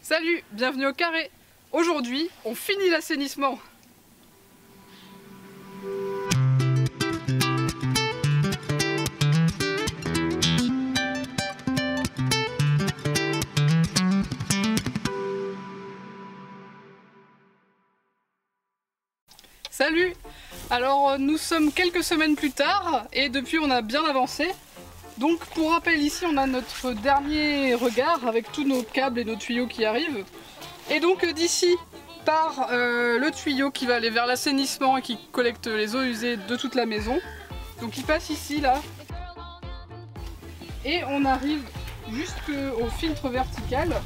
Salut, bienvenue au carré. Aujourd'hui, on finit l'assainissement. Salut! Alors nous sommes quelques semaines plus tard et depuis on a bien avancé. Donc pour rappel, ici on a notre dernier regard avec tous nos câbles et nos tuyaux qui arrivent. Et donc d'ici part le tuyau qui va aller vers l'assainissement et qui collecte les eaux usées de toute la maison. Donc il passe ici là. Et on arrive jusqu'au filtre vertical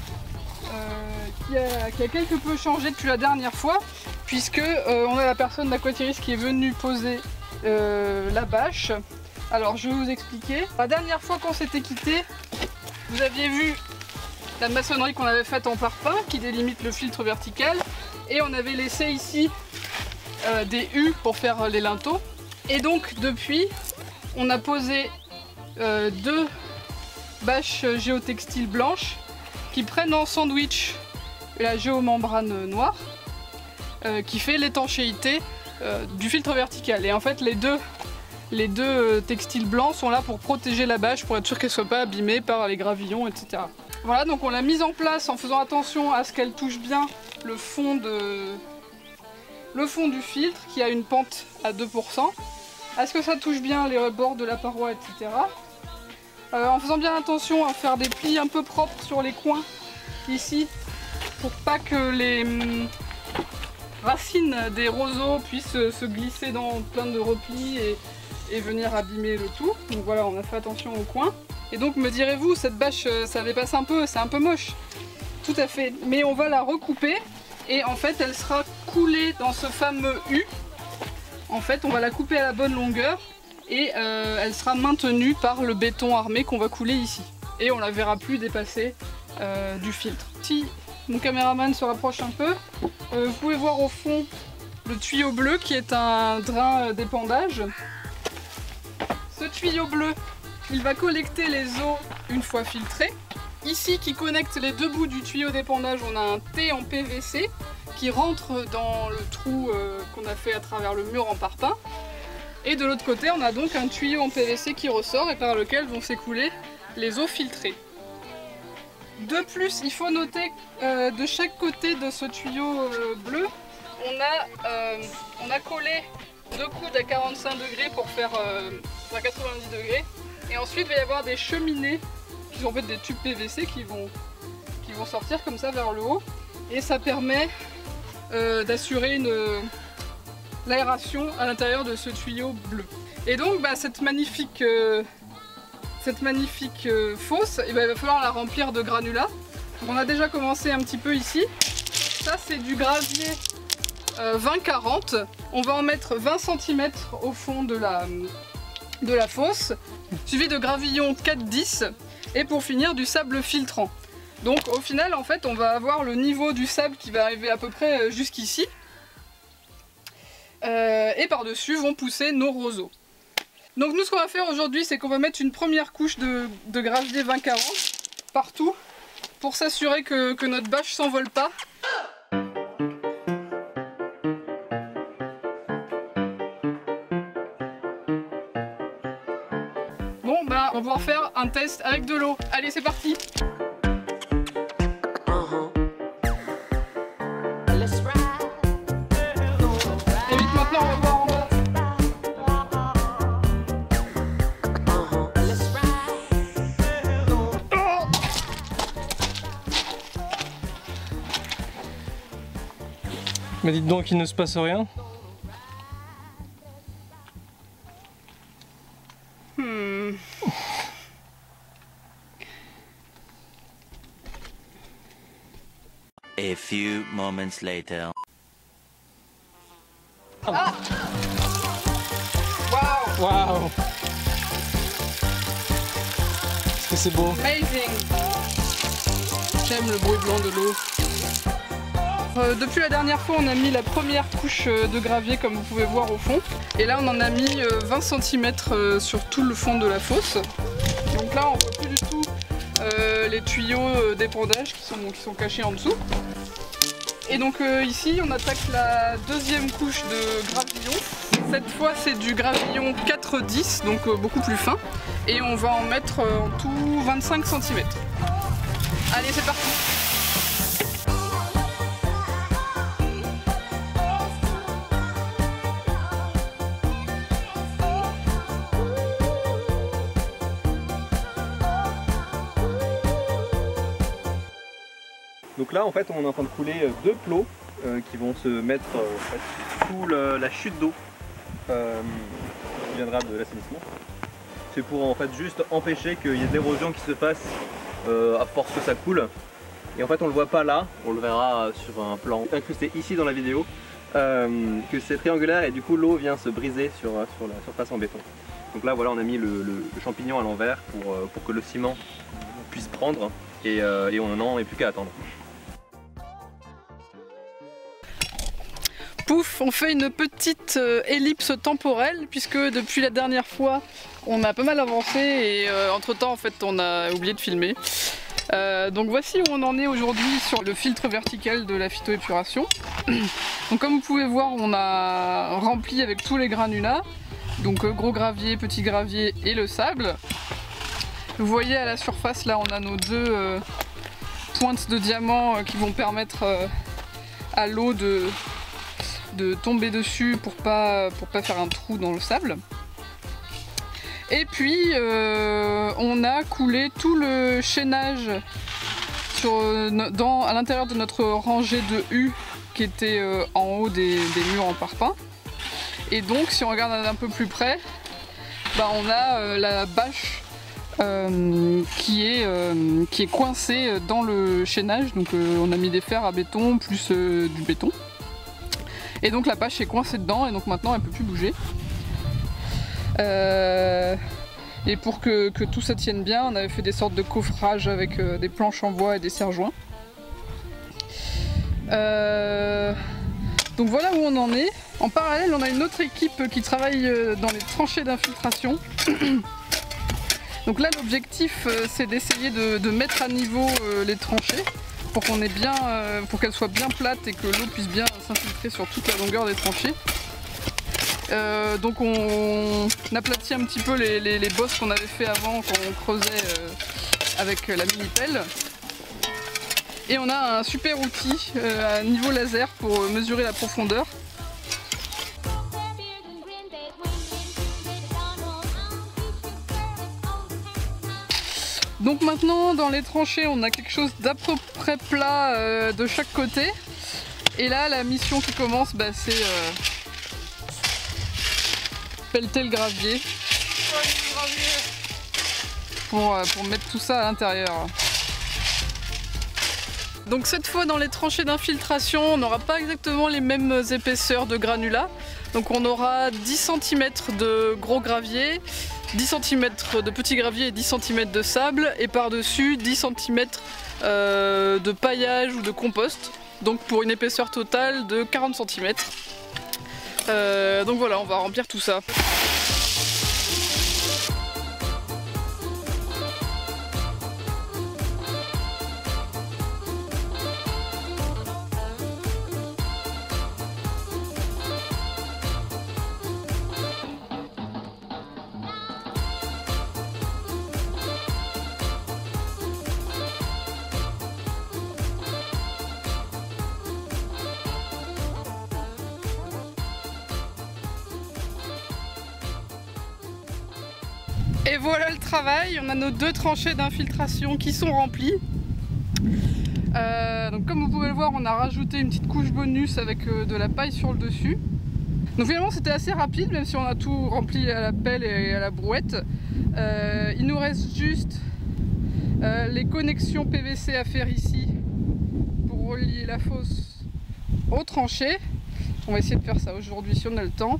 qui a quelque peu changé depuis la dernière fois. Puisque on a la personne d'Aquatiris qui est venue poser la bâche. Alors je vais vous expliquer. La dernière fois qu'on s'était quitté, vous aviez vu la maçonnerie qu'on avait faite en parpaing qui délimite le filtre vertical. Et on avait laissé ici des U pour faire les linteaux. Et donc depuis, on a posé deux bâches géotextiles blanches qui prennent en sandwich la géomembrane noire. Qui fait l'étanchéité du filtre vertical. Et en fait les deux textiles blancs sont là pour protéger la bâche, pour être sûr qu'elle ne soit pas abîmée par les gravillons, etc. Voilà, donc on l'a mise en place en faisant attention à ce qu'elle touche bien le fond du filtre qui a une pente à 2%, à ce que ça touche bien les bords de la paroi, etc. En faisant bien attention à faire des plis un peu propres sur les coins ici, pour pas que les racines des roseaux puissent se glisser dans plein de replis et venir abîmer le tout. Donc voilà, on a fait attention au coin. Et donc me direz-vous, cette bâche ça dépasse un peu, c'est un peu moche. Tout à fait, mais on va la recouper et en fait elle sera coulée dans ce fameux U. En fait on va la couper à la bonne longueur et elle sera maintenue par le béton armé qu'on va couler ici. Et on la verra plus dépasser du filtre. Si mon caméraman se rapproche un peu, vous pouvez voir au fond le tuyau bleu qui est un drain d'épandage. Ce tuyau bleu, il va collecter les eaux une fois filtrées. Ici qui connecte les deux bouts du tuyau d'épandage, on a un T en PVC qui rentre dans le trou qu'on a fait à travers le mur en parpaing. Et de l'autre côté, on a donc un tuyau en PVC qui ressort et par lequel vont s'écouler les eaux filtrées. De plus, il faut noter de chaque côté de ce tuyau bleu, on a collé deux coudes à 45 degrés pour faire à 90 degrés. Et ensuite, il va y avoir des cheminées, qui sont en fait des tubes PVC qui vont sortir comme ça vers le haut. Et ça permet d'assurer l'aération à l'intérieur de ce tuyau bleu. Et donc, cette magnifique fosse, il va falloir la remplir de granulats. On a déjà commencé un petit peu ici. Ça c'est du gravier 20-40. On va en mettre 20 cm au fond de la fosse, suivi de gravillon 4-10 et pour finir du sable filtrant. Donc au final en fait on va avoir le niveau du sable qui va arriver à peu près jusqu'ici. Et par-dessus vont pousser nos roseaux. Donc nous ce qu'on va faire aujourd'hui c'est qu'on va mettre une première couche de gravier 20-40 partout pour s'assurer que notre bâche s'envole pas. Bon on va pouvoir faire un test avec de l'eau. Allez c'est parti! Et vite maintenant on va voir en bas. Mais dites donc, il ne se passe rien. A few moments later. Ah! Waouh! Waouh! Est-ce que c'est beau? Amazing! J'aime le bruit blanc de l'eau. Depuis la dernière fois, on a mis la première couche de gravier comme vous pouvez voir au fond. Et là, on en a mis 20 cm sur tout le fond de la fosse. Donc là, on voit plus du tout les tuyaux d'épandage qui sont cachés en dessous. Et donc ici on attaque la deuxième couche de gravillon. Cette fois c'est du gravillon 4-10, donc beaucoup plus fin. Et on va en mettre en tout 25 cm. Allez, c'est parti! Donc là en fait on est en train de couler deux plots qui vont se mettre en fait, sous la chute d'eau qui viendra de l'assainissement. C'est pour en fait juste empêcher qu'il y ait de l'érosion qui se fasse à force que ça coule. Et en fait on le voit pas là, on le verra sur un plan incrusté ici dans la vidéo, que c'est triangulaire et du coup l'eau vient se briser sur la surface en béton. Donc là voilà on a mis le champignon à l'envers pour que le ciment puisse prendre et on n'en est plus qu'à attendre. Pouf, on fait une petite ellipse temporelle puisque depuis la dernière fois on a pas mal avancé et entre temps en fait on a oublié de filmer. Donc voici où on en est aujourd'hui sur le filtre vertical de la phytoépuration. Donc comme vous pouvez voir on a rempli avec tous les granulats, donc gros gravier, petit gravier et le sable. Vous voyez à la surface là on a nos deux pointes de diamant qui vont permettre à l'eau de tomber dessus pour pas faire un trou dans le sable. Et puis on a coulé tout le chaînage à l'intérieur de notre rangée de U qui était en haut des murs en parpaing. Et donc si on regarde un peu plus près, bah, on a la bâche qui est coincée dans le chaînage. Donc on a mis des fers à béton plus du béton. Et donc la bâche est coincée dedans et donc maintenant elle ne peut plus bouger. Et pour que tout ça tienne bien, on avait fait des sortes de coffrages avec des planches en bois et des serre-joints. Donc voilà où on en est. En parallèle, on a une autre équipe qui travaille dans les tranchées d'infiltration. Donc là l'objectif c'est d'essayer de mettre à niveau les tranchées pour qu'on ait bien, pour qu'elles soient bien plates et que l'eau puisse bien s'infiltrer sur toute la longueur des tranchées. Donc on aplatit un petit peu les bosses qu'on avait fait avant quand on creusait avec la mini-pelle. Et on a un super outil à niveau laser pour mesurer la profondeur. Donc maintenant dans les tranchées on a quelque chose d'à peu près plat de chaque côté. Et là la mission qui commence bah, c'est pelleter le gravier pour mettre tout ça à l'intérieur. Donc cette fois dans les tranchées d'infiltration on n'aura pas exactement les mêmes épaisseurs de granulats. Donc on aura 10 cm de gros gravier, 10 cm de petit gravier et 10 cm de sable et par-dessus 10 cm de paillage ou de compost. Donc pour une épaisseur totale de 40 cm. Donc voilà, on va remplir tout ça. Et voilà le travail, on a nos deux tranchées d'infiltration qui sont remplies. Donc comme vous pouvez le voir, on a rajouté une petite couche bonus avec de la paille sur le dessus. Donc finalement c'était assez rapide, même si on a tout rempli à la pelle et à la brouette. Il nous reste juste les connexions PVC à faire ici pour relier la fosse aux tranchées. On va essayer de faire ça aujourd'hui si on a le temps.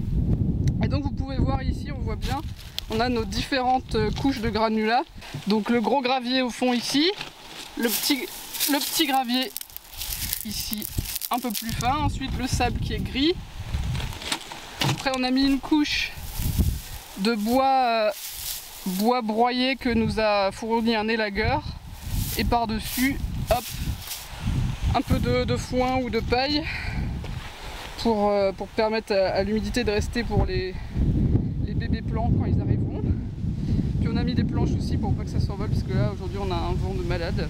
Et donc vous pouvez voir ici, on voit bien, on a nos différentes couches de granulats. Donc le gros gravier au fond ici, le petit gravier ici un peu plus fin, ensuite le sable qui est gris. Après on a mis une couche de bois broyé que nous a fourni un élagueur Et par-dessus, hop, un peu de foin ou de paille pour permettre à l'humidité de rester pour les bébés plants quand ils arriveront. Puis on a mis des planches aussi pour pas que ça s'envole parce que là aujourd'hui on a un vent de malade.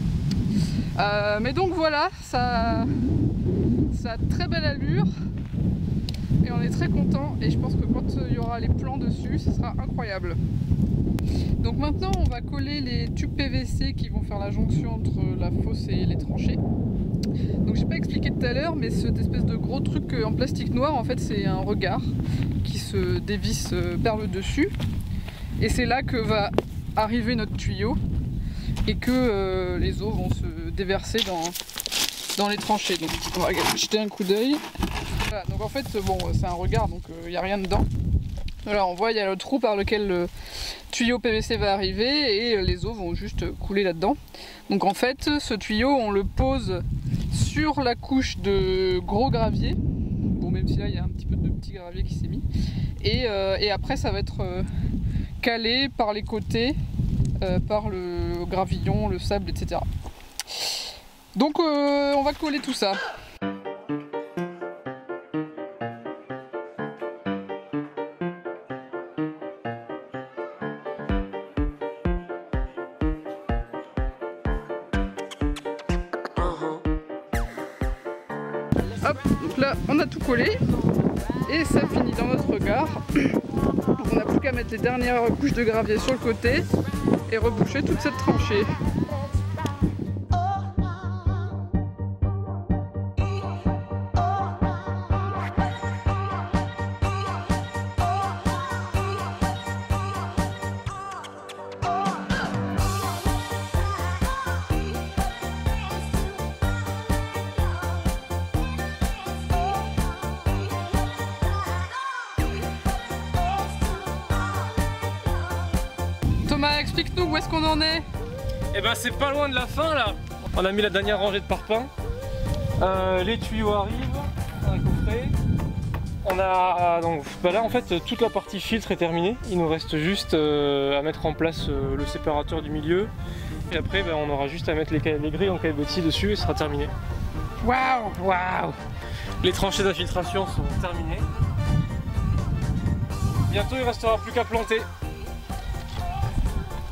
Mais donc voilà, ça a très belle allure et on est très content et je pense que quand il y aura les plants dessus, ce sera incroyable. Donc maintenant on va coller les tubes PVC qui vont faire la jonction entre la fosse et les tranchées. Donc j'ai pas expliqué tout à l'heure, mais cette espèce de gros truc en plastique noir, en fait c'est un regard qui se dévisse par le dessus. Et c'est là que va arriver notre tuyau et que les eaux vont se déverser dans les tranchées. Donc on va jeter un coup d'œil. Voilà, donc en fait bon c'est un regard donc il n'y a rien dedans. Voilà, on voit il y a le trou par lequel le tuyau PVC va arriver et les eaux vont juste couler là-dedans. Donc en fait ce tuyau on le pose sur la couche de gros gravier. Bon même si là il y a un petit peu de petit gravier qui s'est mis. Et après ça va être calé par les côtés, par le gravillon, le sable, etc. Donc on va coller tout ça. Hop, donc là on a tout collé et ça finit dans notre regard. Donc on n'a plus qu'à mettre les dernières couches de gravier sur le côté et reboucher toute cette tranchée. Thomas, explique-nous où est-ce qu'on en est. Eh ben c'est pas loin de la fin là. On a mis la dernière rangée de parpaings. Les tuyaux arrivent, un coffret. On a donc là en fait toute la partie filtre est terminée. Il nous reste juste à mettre en place le séparateur du milieu. Et après on aura juste à mettre les grilles en caillebotis dessus et ce sera terminé. Waouh, Waouh! Les tranchées d'infiltration sont terminées. Bientôt il restera plus qu'à planter.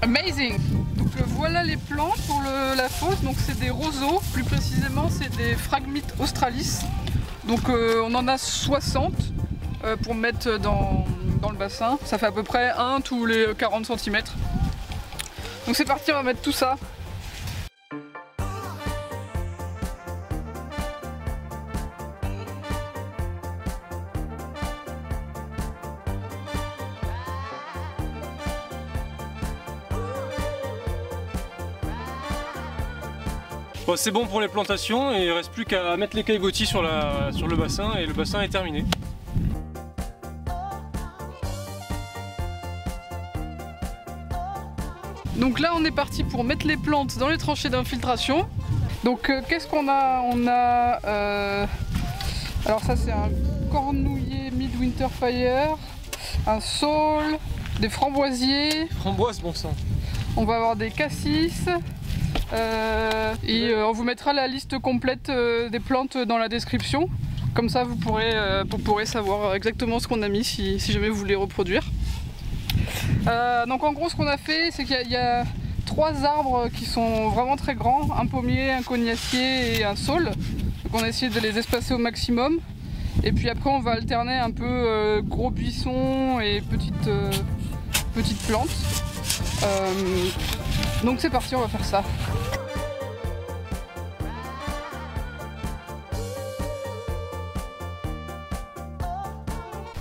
amazing. Donc voilà les plants pour la fosse. Donc c'est des roseaux, plus précisément c'est des Phragmites australis. Donc on en a 60 pour mettre dans le bassin. Ça fait à peu près un tous les 40 cm. Donc c'est parti, on va mettre tout ça. Bon, c'est bon pour les plantations et il ne reste plus qu'à mettre les caillebotis sur le bassin et le bassin est terminé. Donc là on est parti pour mettre les plantes dans les tranchées d'infiltration. Donc qu'est-ce qu'on a? On a alors ça c'est un cornouiller Midwinter Fire, un saule, des framboisiers. Framboise bon sang. On va avoir des cassis. Et on vous mettra la liste complète des plantes dans la description. Comme ça vous pourrez savoir exactement ce qu'on a mis si jamais vous voulez reproduire. Donc en gros ce qu'on a fait c'est qu'il y a 3 arbres qui sont vraiment très grands, un pommier, un cognacier et un saule. Donc on a essayé de les espacer au maximum. Et puis après on va alterner un peu gros buissons et petites plantes. Donc c'est parti, on va faire ça.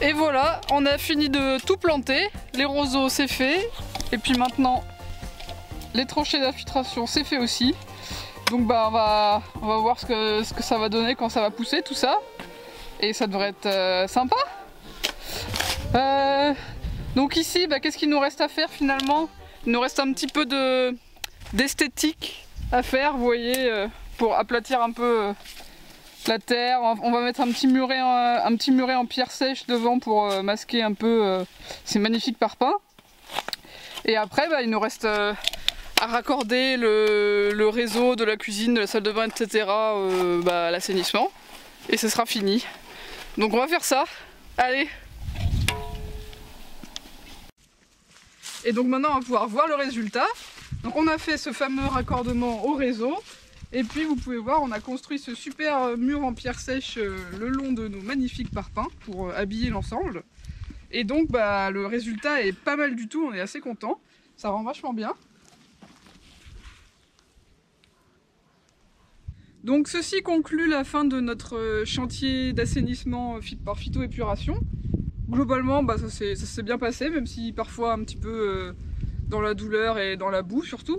Et voilà, on a fini de tout planter. Les roseaux c'est fait. Et puis maintenant, les tranchées d'infiltration c'est fait aussi. Donc bah on va voir ce que ça va donner quand ça va pousser tout ça. Et ça devrait être sympa. Donc ici, bah, qu'est-ce qu'il nous reste à faire finalement? Il nous reste un petit peu d'esthétique à faire, vous voyez, pour aplatir un peu la terre. On va mettre un petit muret en pierre sèche devant pour masquer un peu ces magnifiques parpaings. Et après, bah, il nous reste à raccorder le réseau de la cuisine, de la salle de bain, etc. À l'assainissement. Et ce sera fini. Donc on va faire ça. Allez! Et donc maintenant on va pouvoir voir le résultat. Donc on a fait ce fameux raccordement au réseau. Et puis vous pouvez voir, on a construit ce super mur en pierre sèche le long de nos magnifiques parpaings pour habiller l'ensemble. Et donc le résultat est pas mal du tout, on est assez content. Ça rend vachement bien. Donc ceci conclut la fin de notre chantier d'assainissement par phytoépuration. Globalement ça s'est bien passé, même si parfois un petit peu dans la douleur et dans la boue surtout.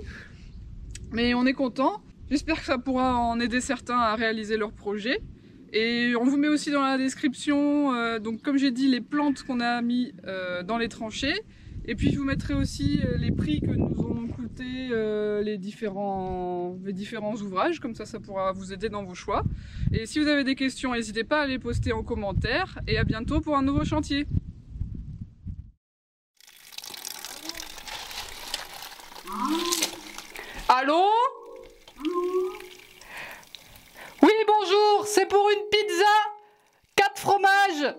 Mais on est content. J'espère que ça pourra en aider certains à réaliser leur projet. Et on vous met aussi dans la description, donc comme j'ai dit, les plantes qu'on a mis dans les tranchées. Et puis je vous mettrai aussi les prix que nous ont coûté les différents ouvrages, comme ça pourra vous aider dans vos choix. Et si vous avez des questions, n'hésitez pas à les poster en commentaire. Et à bientôt pour un nouveau chantier. Allô ? Oui, bonjour, c'est pour une pizza 4 fromages.